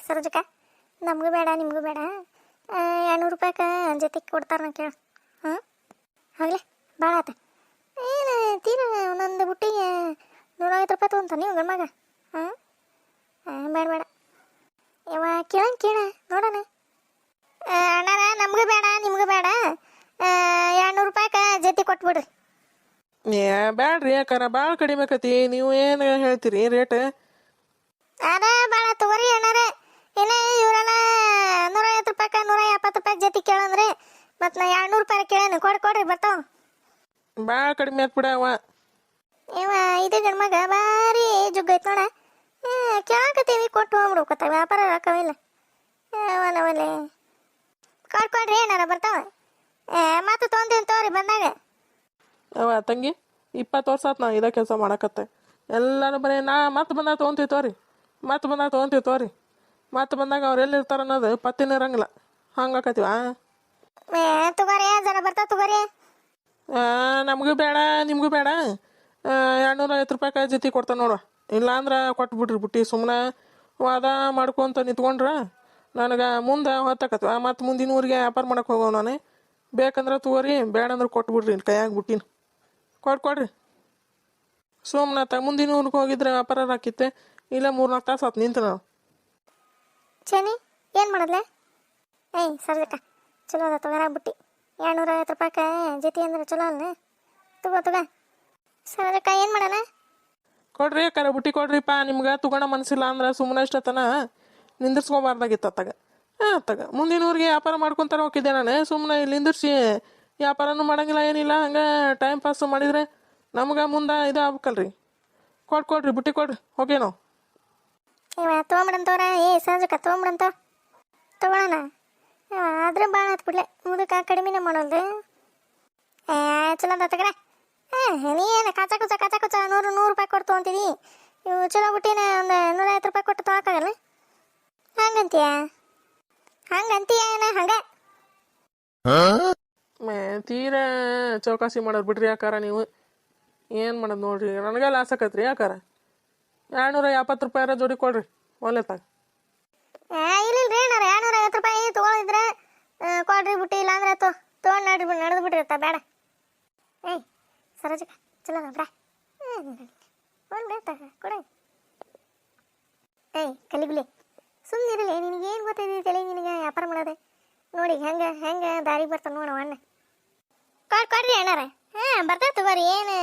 ಸರೋಜಕ್ಕ, ನಮಗೂ ಬೇಡ ನಿಮಗೂ ಬೇಡ, 200 ರೂಪಾಯಿಗೆ ಜೊತೆಗೆ ಕೊಡ್ತಾರೆ ನಾ ಕೇಳು. ಹಾಂ ಆಗಲೇ ಭಾಳ ಆತ. ಏನು ತೀರ ಒಂದೊಂದು ಬುಟ್ಟಿಗೆ 150 ರೂಪಾಯಿ ತೊಗೊಂತ ನೀವು ಗಂಡ್ಮಗ. ಹಾಂ ಬೇಡ ಬೇಡ ಇವ ಕೇಳ ನೋಡೋಣ. ಅಣ್ಣಾರ ನಮಗೂ ಬೇಡ ನಿಮಗೂ ಬೇಡ, 200 ರೂಪಾಯಿಗೆ ಜೊತೆ ಕೊಟ್ಬಿಡ್ರಿ. ಬ್ಯಾಡ್ರಿ ಯಾಕಾರ ಭಾಳ ಕಡಿಮೆ ಆಕತಿ. ನೀವು ಏನು ಹೇಳ್ತೀರಿ ರೇಟ್? ಅದ ಭಾಳ ತಗೋರಿ ಅಣ್ಣಾರ. ಏನೇ ಇವರೆಲ್ಲ 150 ರೂಪಾಯಿಗೆ 170 ರೂಪಾಯಿ ಜೊತೆ ಕೇಳಂದ್ರೆ ಮತ್ತು ನಾ 200 ರೂಪಾಯಿ ಕೇಳೇನು. ಕೊಡ್ರಿ ಬರ್ತಾವ. ಭಾಳ ಕಡಿಮೆ ಆತ್ ಬಿಡವ. ಇವ ಇದು ಗಂಡ್ಮಗ ಭಾರಿ ಜುಗ್ಗೈತೆ ನೋಡ. ಕೇಳಾಕತ್ತೀವಿ ಕೊಟ್ಟು ಹೋಗ್ಬಿಡ್ಬೇಕತ್ತ. ವ್ಯಾಪಾರ ಹಾಕವಿಲ್ಲ ಅವನವಲ್ಲೇ. ಕೊಡ್ರಿ ಏನಾರ ಬರ್ತಾವ. ಮತ್ತೆ ತೊಗೊಂತೀನಿ ತಗೋರಿ ಬಂದಾಗ. ಅವ ತಂಗಿ 20 ವರ್ಷ ಆತು ನಾ ಇದೇ ಕೆಲಸ ಮಾಡಕತ್ತೆ. ಎಲ್ಲರೂ ಬರೀ ನಾ ಮತ್ತೆ ಬಂದಾಗ ತೊಗೊಂತೀವಿ ತೋರಿ, ಮತ್ತೆ ಬಂದಾಗ ತೊಗೊಂತೀವಿ ತೋರಿ, ಮತ್ತೆ ಬಂದಾಗ ಅವ್ರು ಎಲ್ಲಿರ್ತಾರೆ ಅನ್ನೋದು ಪತ್ತಿನ ಇರಂಗಿಲ್ಲ. ಹಂಗೆ ಆಕತ್ತೀವ. ತಗೋರಿ ಜನ ಬರ್ತಾವ ತಗೋರಿ. ನಮಗೂ ಬೇಡ ನಿಮಗೂ ಬೇಡ, 250 ರೂಪಾಯಿಗೆ ಜೊತೆ ಕೊಡ್ತಾನೆ ನೋಡುವ. ಇಲ್ಲಾಂದ್ರೆ ಕೊಟ್ಬಿಡ್ರಿ ಬುಟ್ಟಿ. ಸುಮ್ಮನೆ ವಾದ ಮಾಡ್ಕೊಂತ ನಿಂತ್ಕೊಂಡ್ರೆ ನನಗೆ ಮುಂದೆ ಹೊತ್ತಾಕತ್ವ. ಮತ್ತು ಮುಂದಿನ ಊರಿಗೆ ವ್ಯಾಪಾರ ಮಾಡಕ್ಕೆ ಹೋಗೋ ನಾನು. ಬೇಕಂದ್ರೆ ತಗೋರಿ, ಬೇಡಂದ್ರೆ ಕೊಟ್ಬಿಡ್ರಿ ಕೈಯಾಗ ಬುಟ್ಟಿನ. ಕೊಡ್ರಿ ಸುಮ್ಮನೆ ಮುಂದಿನ ಊರಿಗೆ ಹೋಗಿದ್ರೆ ವ್ಯಾಪಾರ ಹಾಕಿತ್ತೆ. ಇಲ್ಲ 3-4 ತಾಸು ಆತು ನಿಂತು ನಾವು. ಚನಿ ಏನು ಮಾಡದ್ಲೆ? ಸರೋಜಕ್ಕ ಚಲೋ ಅದ ತಗೋರ ಬುಟ್ಟಿ. 250 ರೂಪಾಯಿಗೆ ಜೊತೆ ಅಂದ್ರೆ ಚಲೋ ಅಲ್ಲ. ತಗೋ ಸರೋಜಕ್ಕ ಏನು ಮಾಡೋಣ? ಕೊಡ್ರಿ ಕರ ಬುಟ್ಟಿ ಕೊಡ್ರಿಪ್ಪ. ನಿಮ್ಗೆ ತಗೊಳ್ಳೋ ಮನಸ್ಸಿಲ್ಲ ಅಂದ್ರೆ ಸುಮ್ಮನೆ ಇಷ್ಟತನ ನಿಂದಿರ್ಸ್ಕೊಬಾರ್ದಾಗಿತ್ತು ಅತ್ತಾಗ. ಅತ್ತಾಗ ಮುಂದಿನ ಊರಿಗೆ ವ್ಯಾಪಾರ ಮಾಡ್ಕೊತಾರೆ ಹೋಗಿದ್ದೆ ನಾನು. ಸುಮ್ಮನೆ ಇಲ್ಲಿ ನಿಂದಿರ್ಸಿ ವ್ಯಾಪಾರನೂ ಮಾಡೋಂಗಿಲ್ಲ ಏನಿಲ್ಲ. ಹಂಗೆ ಟೈಮ್ ಪಾಸ್ ಮಾಡಿದರೆ ನಮ್ಗೆ ಮುಂದೆ ಇದು ಆಗ್ಬೇಕಲ್ರಿ. ಕೊಡ್ರಿ ಬುಟ್ಟಿ ಕೊಡ್ರಿ ಹೋಗಿ ನಾವು. ತೊಗೊಂಬಿಡಂತವ್ರ. ಸರೋಜಕ್ಕ ತೊಗೊಂಬಿಡಂತ ತೊಗೊಳೋಣ. ಆದ್ರೆ ಭಾಳ ಆತ್ ಬಿಡ್ಲೆ. ಮುದಕ್ಕೆ ಕಡಿಮೆನೇ ಮಾಡೋದು. ಚಲೋ ಅಂತ ತಗ್ರೆ. ನೀನು ಕಾಚ ಕುಚ 100 ರೂಪಾಯಿ ಕೊಟ್ಟು ತೊಗೊಂತಿದ್ದಿ. ಇವು ಚಲೋ ಬುಟ್ಟಿನ ಒಂದು 150 ರೂಪಾಯಿ ಕೊಟ್ಟು ತೊಗೊಳಕ್ಕಾಗಲ್ಲ. ಹಂಗಂತೀಯ ಏನ ಹಂಗೆ? ತೀರಾ ಚೌಕಾಸಿ ಮಾಡೋದು ಬಿಡ್ರಿ ಯಾಕಾರ ನೀವು. ಏನು ಮಾಡೋದು ನೋಡ್ರಿ, ನನಗೆ ಲಾಸ್ ಆಕತ್ರಿ ಯಾಕಾರ. 270 ರೂಪಾಯಿ ಜೋಡಿ ಕೊಡ್ರಿ ಒಲ್ಲೆತ್ತಾಗ. ಇಲ್ಲಿಲ್ರಿ ಏನಾರ 250 ರೂಪಾಯಿ ತೊಗೊಳಿದ್ರೆ ಕೊಡ್ರಿ ಬುಟ್ಟಿ. ಇಲ್ಲಾಂದ್ರೆ ತೊಗೊಂಡು ನಡೆದು ಬಿಟ್ಟಿರ್ತ ಬೇಡ. ಸರೋಜಕ್ಕ ಚಲೋ ಬ್ರಾ. ಕೊಡ. ಕಲಿಬಿಲಿ ಸುಮ್ಮನಿರಲಿ. ನಿನಗೇನು ಗೊತ್ತಿದೆ ತಲೆ ನಿನಗೆ ವ್ಯಾಪಾರ ಮಾಡೋದೆ ನೋಡಿ. ಹೆಂಗೆ ದಾರಿಗೆ ಬರ್ತಾನೆ ನೋಡವ ಅಣ್ಣ. ಕೊಡ್ರಿ ಅಣ್ಣಾರ. ಬರ್ತೈತೆ ತಗೋರಿ. ಏನು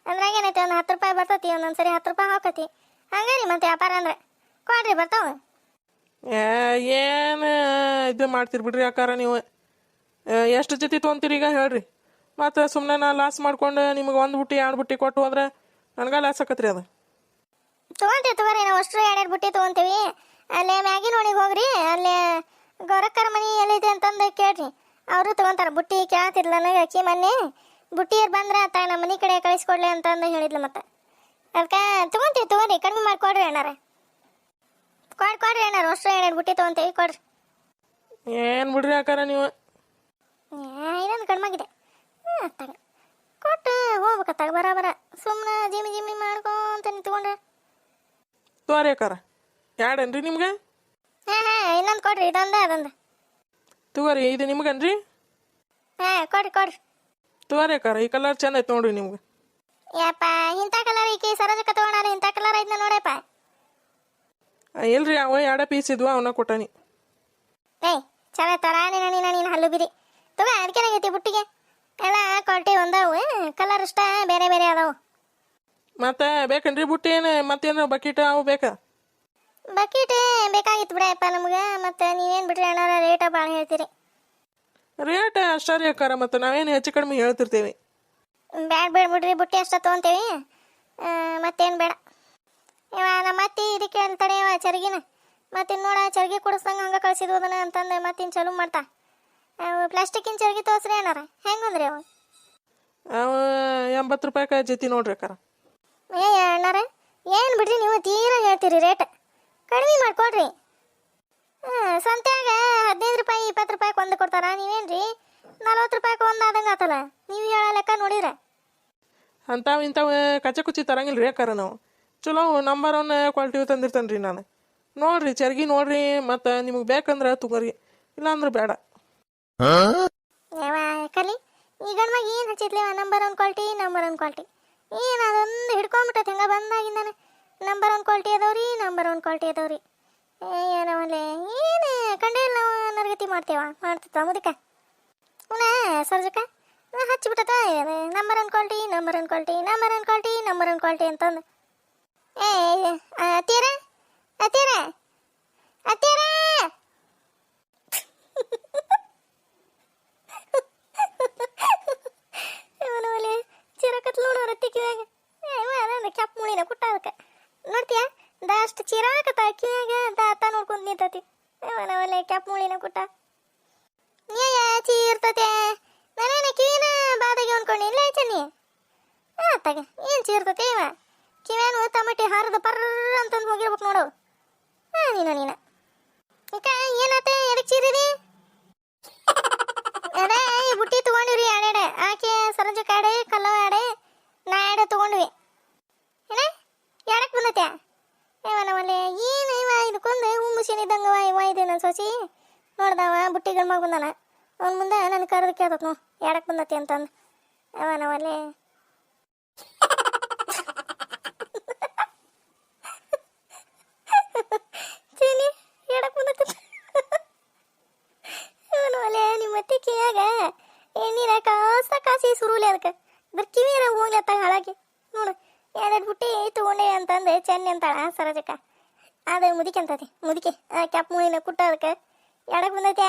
ಅದ್ರಾಗ ಏನೈತಿ, ಒಂದು 10 ರೂಪಾಯಿ ಬರ್ತೈತಿ, ಒಂದೊಂದು ಸರಿ 10 ರೂಪಾಯಿ ಹಾಕತಿ. ಹಂಗೆ ರೀ ಮತ್ತೆ ವ್ಯಾಪಾರ ಅಂದ್ರೆ. ಕೊಡ್ರಿ ಬರ್ತಾವ. ಏನು ಇದು ಮಾಡ್ತೀರಿ ಬಿಡ್ರಿ ಯಾಕಾರ ನೀವು. ಎಷ್ಟು ಜೊತೆ ತೊಗೊಂತೀರಿ ಈಗ ಹೇಳ್ರಿ. ಮತ್ತು ಸುಮ್ಮನೆ ನಾ ಲಾಸ್ ಮಾಡ್ಕೊಂಡು ನಿಮಗೆ 1 ಬುಟ್ಟಿ 2 ಬುಟ್ಟಿ ಕೊಟ್ಟು ಹೋದ್ರೆ ನನಗೆ ಲಾಸ್ ಆಕತ್ರಿ ಅದು. ತೊಗೊಂತೀವಿ ತಗೋರಿ. ನಾವು ಅಷ್ಟು 2 ಬುಟ್ಟಿ ತೊಗೊಂತೀವಿ. ಅಲ್ಲೇ ಮ್ಯಾಗಿನ ಒಳಗೆ ಹೋಗ್ರಿ. ಅಲ್ಲೇ ಗೌರಕ್ಕರ ಮನೆ ಎಲ್ಲಿದೆ ಅಂತಂದು ಕೇಳ್ರಿ. ಅವರು ತೊಗೊಂತಾರೆ ಬುಟ್ಟಿ. ಕೇಳ್ತಿರ್ಲ ನನಗೆ ಅಕ್ಕಿ ಮೊನ್ನೆ ಬುಟ್ಟಿಯರು ಬಂದ್ರೆ ಆತ ನಮ್ಮ ಮನೆ ಕಡೆ ಕಳಿಸ್ಕೊಡ್ಲಿ ಅಂತಂದು ಹೇಳಿದ್ಲು. ಮತ್ತೆ ಅದಕ್ಕೆ ತೊಗೊಂತೀವಿ ತಗೋರಿ. ಕಡಿಮೆ ಮಾಡಿಕೊಡ್ರಿ ಅಣ್ಣಾರ. ಕೊಡ್ರಿ ಅಣ್ಣಾರ. ಅಷ್ಟು 2 ಬುಟ್ಟಿ ತೊಗೊಂತೀವಿ ಕೊಡ್ರಿ. ಏನು ಬಿಡ್ರಿ ಯಾಕಾರ ನೀವು. ಇನ್ನೊಂದು ಕಡಿಮೆಗಿದೆ. ಅತ್ತಾಗ ಕೊಟ್ಟು ಹೋಗ್ಬೇಕತ್ತಾಗ ಬರ ಸುಮ್ಮನೆ ಜಿಮಿ ಮಾಡ್ಕೊಂತ ನಿಂತ್ಕೊಂಡ್ರೆ. ತೋರಿ ಯಾಕಾರ ಯಾಡೇನ್ರಿ ನಿಮ್ಗೆ? ಇನ್ನೊಂದು ಕೊಡ್ರಿ. ಅದೊಂದು ತಗೋರಿ. ಇದು ನಿಮ್ಗನ್ರಿ? ಕೊಡ್ರಿ. ತಗೋರಿ ಯಾಕಾರ ಈ ಕಲರ್ ಚಂದ ಐತೆ ನೋಡ್ರಿ ನಿಮ್ಗೆ. ಯಪ್ಪ ಇಂಥ ಕಲರ್ ಈಕಿ ಸರೋಜಕ್ಕ ತೊಗೊಂಡಾರ. ಇಂಥ ಕಲರ್ ಐತೆ ನೋಡಪ್ಪ. ಇಲ್ರಿ ಅವ 2 ಪೀಸ್ ಇದ್ವು ಅವನ್ನ ಕೊಟ್ಟಾನಿ. ಚಲೋ ತರ ನೀನು ಹಲ್ಲು ಬಿರಿ ತಗೋ. ಅದಕ್ಕೇನಾಗೈತಿ ಬುಟ್ಟಿಗೆ ಎಲ್ಲ ಕ್ವಾಲಿಟಿ ಒಂದವು. ಕಲರ್ ಇಷ್ಟ ಬೇರೆ ಬೇರೆ ಅದಾವು. ಮತ್ತೆ ಬೇಕನ್ರಿ ಬುಟ್ಟಿ? ಏನು ಮತ್ತೇನು ಬಕೆಟ್ ಅವು ಬೇಕಾ? ಬಕೆಟ್ ಬೇಕಾಗಿತ್ತು ಬಿಡಪ್ಪ ನಮ್ಗೆ. ಮತ್ತೆ ನೀವೇನು ಬಿಡ್ರಿ ಅಣ್ಣಾರ ರೇಟ ಭಾಳ ಹೇಳ್ತೀರಿ. ರೇಟ್ ಅಷ್ಟೇ ರೀ ಅಕ್ಕಾರ. ಮತ್ತು ನಾವೇನು ಹೆಚ್ಚು ಕಡಿಮೆ ಹೇಳ್ತಿರ್ತೀವಿ. ಬಿಡ್ರಿ ಬುಟ್ಟಿ ಅಷ್ಟ ತೊಗೊಂತೀವಿ. ಮತ್ತೇನು ಬೇಡ. ನಮ್ಮ ಅತ್ತಿ ಇದಕ್ಕೆ ಹೇಳ್ತಾಳೆ ಚರ್ಗಿನ. ಮತ್ತೆ ನೋಡ ಚರ್ಗಿ ಕುಡಿಸ್ದಂಗೆ ಹಂಗೆ ಕಳ್ಸಿದ್ವು ಅದನ್ನ ಅಂತಂದು ಮತ್ತಿನ್ನು ಚಲೋ ಮಾಡ್ತಾ. ಪ್ಲಾಸ್ಟಿಕ್ಕಿನ ಚರ್ಗಿ ತೋರಿಸ್ರಿ ಅಣ್ಣಾರ. ಹೆಂಗಂದ್ರಿ ಅವು? 80 ರೂಪಾಯಿಗೆ ಜೊತೆ ನೋಡ್ರಿ ಅಕ್ಕಾರ. ಅಣ್ಣಾರ ಏನು ಬಿಡ್ರಿ ನೀವು ತೀರಾ ಹೇಳ್ತೀರಿ ರೇಟ್. ಕಡಿಮೆ ಮಾಡಿಕೊಡ್ರಿ. ಸಂತ್ಯಾಗ 15 ರೂಪಾಯಿ 20 ರೂಪಾಯಿಗೆ ಒಂದು ಕೊಡ್ತಾರ. ನೀವೇನ್ರಿ 40 ರೂಪಾಯಿಗೆ ಒಂದು ಆದಂಗೆ ಆತಲ್ಲ. ನೀವು ಹೇಳೋ ಲೆಕ್ಕ ನೋಡಿದ್ರೆ. ಇಂಥವು ಕಚ್ಚೆ ಕುಚ್ಚಿ ತರಂಗಿಲ್ಲ ರೀ ಅಕ್ಕಾರ. ನಾವು ಚಲೋ ನಂಬರ್ 1 ಕ್ವಾಲಿಟಿ ತಂದಿರ್ತೇನೆ ರೀ ನಾನು. ನೋಡ್ರಿ ಚರ್ಗಿ ನೋಡ್ರಿ ಮತ್ತು ನಿಮಗೆ ಬೇಕಂದ್ರೆ ತಗೋರಿ ಇಲ್ಲಾಂದ್ರೆ ಬೇಡ. ಯಾವ ಕಲಿ ಈ ಗಂಡ್ಮಾಗ ಏನು ಹಚ್ಚಿದ್ಲೇವ ನಂಬರ್ 1 ಕ್ವಾಲಿಟಿ ನಂಬರ್ 1 ಕ್ವಾಲಿಟಿ ಏನು ಅದೊಂದು ಹಿಡ್ಕೊಂಬಿಟ್ಟೈತೆ ಹಂಗೆ ಬಂದಾಗಿಂದಾನೆ ನಂಬರ್ 1 ಕ್ವಾಲಿಟಿ ಅದಾವ್ರಿ ನಂಬರ್ 1 ಕ್ವಾಲಿಟಿ ಅದಾವ್ರಿ. ಏನವಲ್ಲೇ ಏನು ಕಂಡೇ ಇಲ್ಲ ನಾವು ನರಗತಿ ಮಾಡ್ತಿತ್ತ ಮುದಕ ಅವನ ಸರ್ಜಕ ಹಚ್ಚಿಬಿಟ್ಟತ number 1 quality number 1 quality number 1 quality number 1 quality ಅಂತಂದು. ಅತ್ತೀರ ಅತ್ತೀರ ಅತ್ತೀರ ಅವನವಲ್ಲಿ ಚಿರಕತ್ ನೋಡೋರ ತಿಕ್ಕಿದಾಗ ಅದಂದ್ರೆ ಕೆಪ್ ಮುಳಿನ ಕುಟ್ಟ ಅದಕ್ಕೆ ನೋಡ್ತೀಯ ಅಷ್ಟು ಚಿರಾಕತ್ತ ಕಿವಿಯಾಗ ದಾತ ನೋಡ್ಕೊಂಡು ನಿಂತತಿ ಅವನವಲ್ಲೇ ಕೆಪ್ ಮುಳಿನ ಕುಟ್ಟ ಚೀರ್ತತೆ ನಾನೇನ ಕಿವಿನ ಬಾದಾಗಿ ಅನ್ಕೊಂಡು ಇಲ್ಲ ಚೆನ್ನಿ ಆತಾಗ ಏನು ಚೀರ್ತತೆ ಇವ ಕಿವೇನು ಟಮಟಿ ಹಾರದ ಪರ್ರ ಅಂತಂದು ಹೋಗಿರ್ಬೇಕು ನೋಡು. ನೀನ ಈಗ ಏನಾತೆ ಎದಕ್ಕೆ ಚೀರಿದಿ ಅದೇ ಈ ಬುಟ್ಟಿ ತೊಗೊಂಡಿವ್ರಿ ಎರಡೆಡೆ ಆಕೆ ಸರಂಜು ಕಾಡೆ ಕಲ್ಲವ ಎಡೆ ನಾ ಎಡೆ ತೊಗೊಂಡ್ವಿ ಏನ ಎಡಕ್ಕೆ ಬಂದತ್ಯಾ ಇವನವಲ್ಲೇ ಏನು ಇವ ಇದಕ್ಕೊಂದು ಹುಂಬುಸಿನ ಇದ್ದಂಗವ ಇವ ಇದೆ ನನ್ನ ಸೊಸಿ ನೋಡ್ದವ ಬುಟ್ಟಿ ಗಂಡ್ಮಾಗ ಬಂದಾನ ಅವ್ನ ಮುಂದೆ ನನ್ನ ಕರೆದು ಕೇಳ್ತತ್ ನೋ ಎಡಕ್ಕೆ ಬಂದತಿ ಅಂತಂದು ಅವನವಲ್ಲೇ ಚೀನಿ ಎಡಕ್ಕೆ ಬಂದತಿ ಅವನವಲ್ಲೇ ನಿಮ್ಮ ಅತ್ತಿ ಕಿಯಾಗ ಎಣ್ಣೀರ ಕಾಸಿ ಸುರುಲಿ ಅದಕ್ಕೆ ಬರ್ ಕಿವಿಯರ ಹೋಗ್ಲಿ ಅತ್ತಾಗ ಹಾಳಾಗಿ ನೋಡು ಎರಡೆರಡು ಬುಟ್ಟಿ ತೊಗೊಂಡೆ ಅಂತಂದು ಚೆನ್ನಿ ಅಂತಾಳ ಸರಜಕ್ಕ ಅದು ಮುದಿಕೆ ಅಂತತಿ ಮುದಿಕೆ ಕೆಪ್ ಮುಳಿನ ಕುಟ್ಟ ಅದಕ್ಕೆ ಎಡಕ್ಕೆ ಬಂದೈತೆ